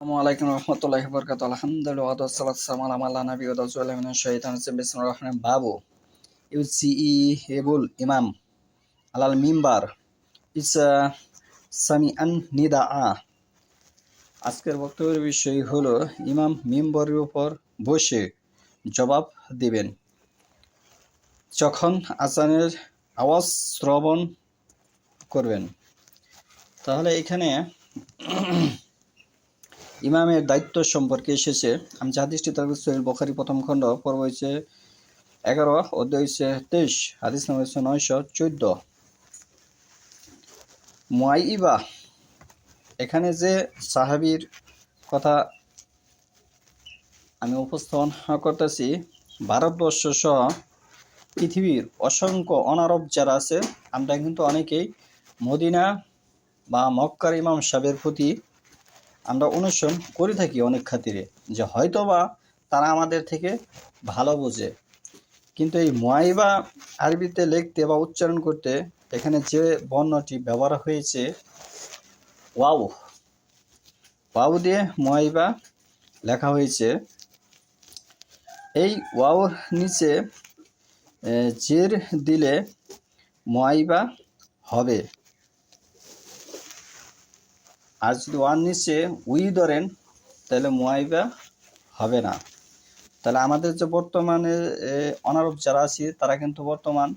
আসসালামু আলাইকুম রহমতুল্লাহি ওয়া বারাকাতুহু আলহামদুলিল্লাহ ওয়া সাল্লাতু ওয়াসসালামু আলা নাবিয়্যি ওয়া রাসূলিহি মিনাশ শাইতানির রাজিম বিসমিল্লাহির রহমানির রহিম বাবু ইউসিইবুল ইমাম আলাল মিম্বার ইস সামিআন নিদাআ। আজকের বক্তব্যের বিষয় হলো ইমাম মিম্বরের উপর বসে জবাব দিবেন যখন আযানের আওয়াজ শ্রবণ করবেন। তাহলে এখানে ইমামের দায়িত্ব সম্পর্কে এসেছে। আমি যে হাদিসটি সহিহ বুখারী প্রথম খণ্ড পর্ব হচ্ছে 11 অধ্যায় হচ্ছে 23 হাদিস নম্বর হচ্ছে 914। মুআইবা, এখানে যে সাহাবীর কথা আমি উপস্থাপন করতেছি, ভারতবর্ষ সহ পৃথিবীর অসংখ্য অনারব যারা আছে, আমরা কিন্তু অনেকেই মদিনা বা মক্কার ইমাম সাহেবের প্রতি আমরা অনুসরণ করে থাকি অনেক খাতিরে, যে হয়তোবা তারা আমাদের থেকে ভালো বোঝে। কিন্তু এই মুআইবা আরবিতে লিখতে বা উচ্চারণ করতে এখানে যে বর্ণটি ব্যবহার হয়েছে ওয়াও, ওয়াও দিয়ে মুআইবা লেখা হয়েছে। এই ওয়াওর নিচে জের দিলে মুআইবা হবে, আর যদি ওয়ার নিচে উই ধরেন তাহলে মুআইবা হবে না। তাহলে আমাদের যে বর্তমানে অনারব যারা আছে তারা কিন্তু বর্তমান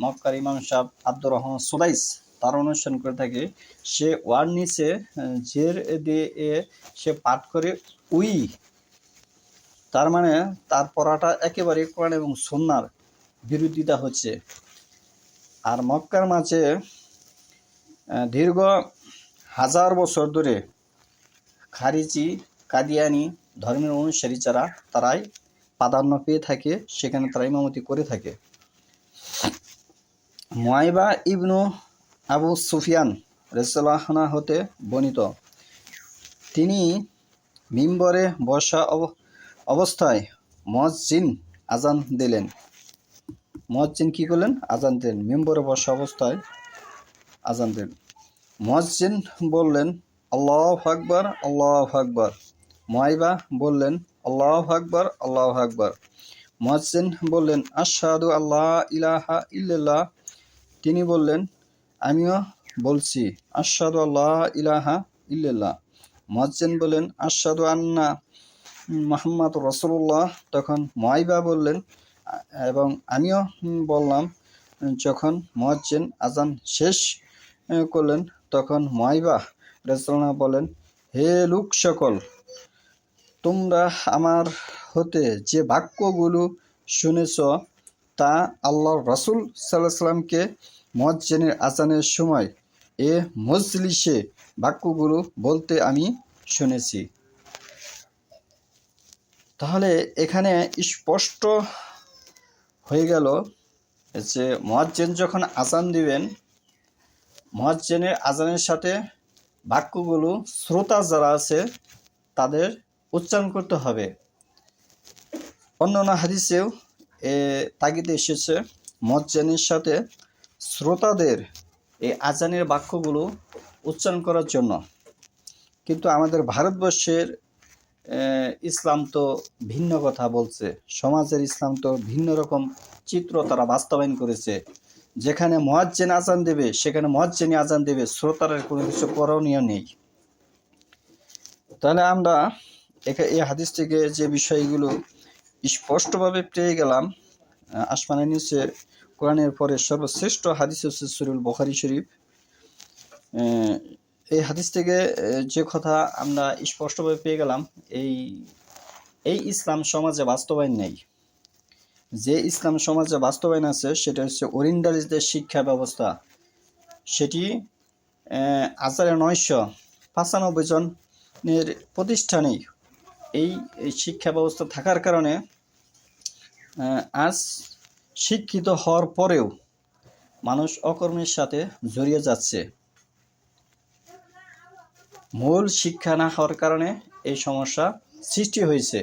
মক্কার ইমাম সাহেব আব্দুর রহমান সুদাইস তার অনুসরণ করে থাকে। সে ওয়ার নিচে জের দিয়ে সে পাঠ করে উই, তার মানে তার পড়াটা একেবারে কোরআন এবং সুন্নাহর বিরোধিতা হচ্ছে। আর মক্কার মাঝে দীর্ঘ হাজার বছর ধরে খারিজি কাদিয়ানি ধর্মের অনুসারী যারা, তারাই প্রাধান্য পেয়ে থাকে, সেখানে তারা ইমামতি করে থাকে। মুআইবা ইবনু আবু সুফিয়ান রাদিয়াল্লাহু আনহু হতে বর্ণিত, তিনি মিম্বরে বসা অবস্থায় মুয়াজ্জিন আজান দিলেন। মুয়াজ্জিন কি করলেন? আজান দিলেন। মিম্বরে বসা অবস্থায় আজান দিলেন। মুয়াজ্জিন বললেন আল্লাহু আকবার, আল্লাহু আকবার। মুআইবা বললেন আল্লাহু আকবার, আল্লাহু আকবার। মুয়াজ্জিন বললেন আশহাদু আল্লা ইলাহা ইল্লাল্লাহ। তিনি বললেন আমিও বলছি আশহাদু আল্লা ইলাহা ইল্লাল্লাহ। মুয়াজ্জিন বললেন আশহাদু আন্না মুহাম্মাদুর রাসূলুল্লাহ। তখন মুআইবা বললেন এবং আমিও বললাম। যখন মুয়াজ্জিন আজান শেষ করলেন তখন মুআইবা রাদিয়াল্লাহু বলেন, হে লোক সকল, তোমরা আমার হতে যে বাক্যগুলো শুনেছ তা আল্লাহর রাসূল সাল্লাল্লাহু আলাইহি ওয়াসাল্লামকে মুয়াজ্জিনের আজানের সময় এ মজলিসে বাক্যগুলো বলতে আমি শুনেছি। তাহলে এখানে স্পষ্ট হয়ে গেল যে মুয়াজ্জিন যখন আজান দিবেন, মুয়াজ্জিনের আজানের সাথে বাক্যগুলো শ্রোতা যারা আছে তাদের উচ্চারণ করতে হবে। অন্যান্য হাদিসেও তাগিদ এসেছে মুয়াজ্জিনের সাথে শ্রোতাদের এই আজানের বাক্যগুলো উচ্চারণ করার জন্য। কিন্তু আমাদের ভারতবর্ষের ইসলাম তো ভিন্ন কথা বলছে, সমাজের ইসলাম তো ভিন্ন রকম চিত্র তারা বাস্তবায়ন করেছে। যেখানে মুয়াজ্জিন আজান দেবে সেখানে মুয়াজ্জিনই আজান দেবে, শ্রোতার কোনো কিছু করণীয় নেই। তাহলে আমরা এই হাদিস থেকে যে বিষয়গুলো স্পষ্টভাবে পেয়ে গেলাম, আসমানের নিচে কোরআনের পরে সর্বশ্রেষ্ঠ হাদিস হচ্ছে সহিহ বুখারী শরীফ। এই হাদিস থেকে যে কথা আমরা স্পষ্টভাবে পেয়ে গেলাম, এই ইসলাম সমাজে বাস্তবায়ন নেই। যে ইসলাম সমাজে বাস্তবায়ন আছে সেটা হচ্ছে ওরিয়েন্টালিস্টদের শিক্ষা ব্যবস্থা। সেটি 1995 জনের প্রতিষ্ঠানেই এই শিক্ষা ব্যবস্থা থাকার কারণে আজ শিক্ষিত হওয়ার পরেও মানুষ অকর্মের সাথে জড়িয়ে যাচ্ছে। মূল শিক্ষা না হওয়ার কারণে এই সমস্যা সৃষ্টি হয়েছে।